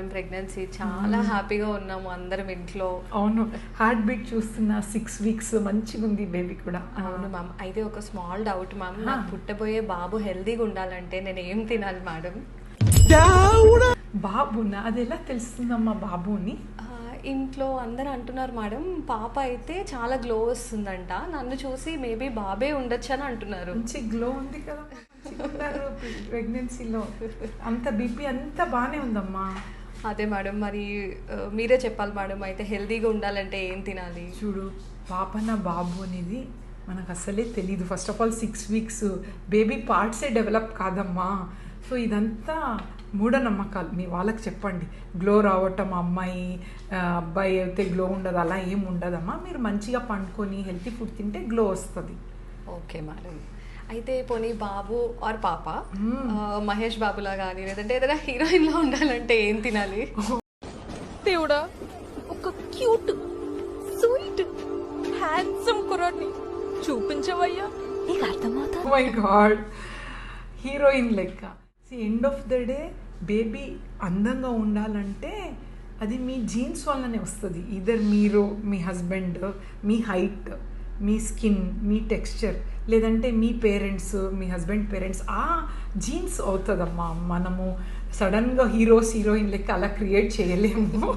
Madam pregnancy చాలా హ్యాపీగా ఉన్నాము అందరం ఇంట్లో. అవును, హార్ట్ బీట్ చూస్తున్నా 6 weeks మంచిగా ఉంది బేబీ కూడా. అవును మ్యామ్. అయితే ఒక స్మాల్ డౌట్ మ్యామ్, నాకు పుట్టబోయే బాబు హెల్దీగా ఉండాలంటే నేను ఏం తినాలి మేడం? బాబునా? అది ఎలా తెలుస్తుందమ్మా బాబుని? ఇంట్లో అందరు అంటున్నారు మేడం, పాప అయితే చాలా గ్లో వస్తుందంట, నన్ను చూసి మేబీ బాబే ఉండొచ్చు అని అంటున్నారు. మంచి గ్లో ఉంది కదా ప్రెగ్నెన్సీలో, అంత బీపీ అంతా బాగానే ఉందమ్మా. అదే మేడం, మరి మీరే చెప్పాలి మేడం, అయితే హెల్దీగా ఉండాలంటే ఏం తినాలి? చూడు, పాపన బాబు అనేది మనకు అసలే తెలీదు. First of all 6 weeks baby పార్ట్సే డెవలప్ కాదమ్మా. సో ఇదంతా మూఢనమ్మకాలు. మీ వాళ్ళకి చెప్పండి, గ్లో రావటం అమ్మాయి అబ్బాయి అయితే గ్లో ఉండదు, అలా ఏం ఉండదమ్మా. మీరు మంచిగా పండుకొని హెల్తీ ఫుడ్ తింటే గ్లో వస్తుంది. Okay madam. అయితే పోనీ బాబు ఆర్ పాప మహేష్ బాబులా కానీ లేదంటే ఏదైనా హీరోయిన్లా ఉండాలంటే ఏం తినాలి? దేవుడా, ఒక క్యూట్ స్వీట్ హ్యాండ్సమ్ కుర్రాడిని చూపించవయ్యా, నీకు అర్థమవుతా? మై గాడ్, హీరోయిన్ లెక్క. End of the day baby అందంగా ఉండాలంటే అది మీ జీన్స్ వల్లనే వస్తుంది. ఇదర్ మీరు, మీ హస్బెండ్, మీ హైట్, మీ స్కిన్, మీ టెక్స్చర్, లేదంటే మీ పేరెంట్స్, మీ హస్బెండ్ పేరెంట్స్, ఆ జీన్స్ అవుతుందమ్మా. మనము సడన్గా హీరోయిన్ లెక్క అలా క్రియేట్ చేయలేము.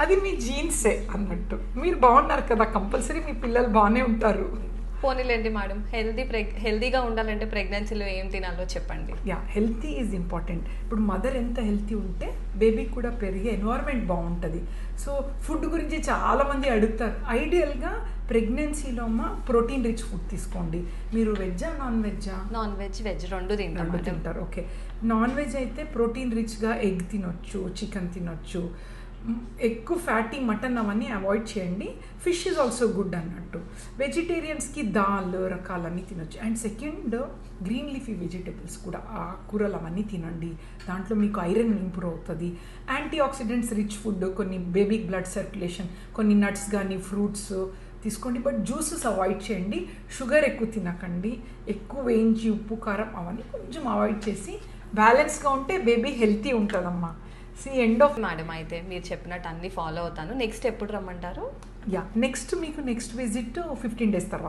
అది మీ జీన్సే అన్నట్టు. మీరు బాగున్నారు కదా, కంపల్సరీ మీ పిల్లలు బాగానే ఉంటారు. పోనీలేండి మేడం, హెల్దీగా ఉండాలంటే ప్రెగ్నెన్సీలో ఏం తినాలో చెప్పండి. Yeah, healthy is important. ఇప్పుడు మదర్ ఎంత హెల్తీ ఉంటే బేబీ కూడా పెరిగే ఎన్వైర్న్మెంట్ బాగుంటుంది. సో ఫుడ్ గురించి చాలామంది అడుగుతారు. ఐడియల్గా ప్రెగ్నెన్సీలో అమ్మ ప్రోటీన్ రిచ్ ఫుడ్ తీసుకోండి. మీరు వెజ్జా నాన్ వెజ్జా? నాన్ వెజ్, వెజ్ రెండు తింటారు. ఓకే, నాన్ వెజ్ అయితే ప్రోటీన్ రిచ్గా ఎగ్ తినొచ్చు, చికెన్ తినొచ్చు. ఎక్కువ ఫ్యాటీ మటన్ అవన్నీ అవాయిడ్ చేయండి. ఫిష్ ఈజ్ ఆల్సో గుడ్ అన్నట్టు. వెజిటేరియన్స్కి దాల్ రకాలన్నీ తినొచ్చు. And second, green leafy vegetables కూడా, కూరలు అవన్నీ తినండి. దాంట్లో మీకు ఐరన్ ఇంప్రూవ్ అవుతుంది. యాంటీ ఆక్సిడెంట్స్ రిచ్ ఫుడ్, కొన్ని బేబీకి బ్లడ్ సర్క్యులేషన్, కొన్ని నట్స్ కానీ ఫ్రూట్స్ తీసుకోండి. బట్ జ్యూసెస్ అవాయిడ్ చేయండి. షుగర్ ఎక్కువ తినకండి. ఎక్కువ వేయించి ఉప్పు కారం అవన్నీ కొంచెం అవాయిడ్ చేసి బ్యాలెన్స్గా ఉంటే బేబీ హెల్తీ ఉంటుందమ్మా. ఎండ్ ఆఫ్ మేడం, అయితే మీరు చెప్పినట్టు అన్ని ఫాలో అవుతాను. నెక్స్ట్ ఎప్పుడు రమ్మంటారు? నెక్స్ట్ మీకు నెక్స్ట్ విజిట్ 15 days తర్వాత.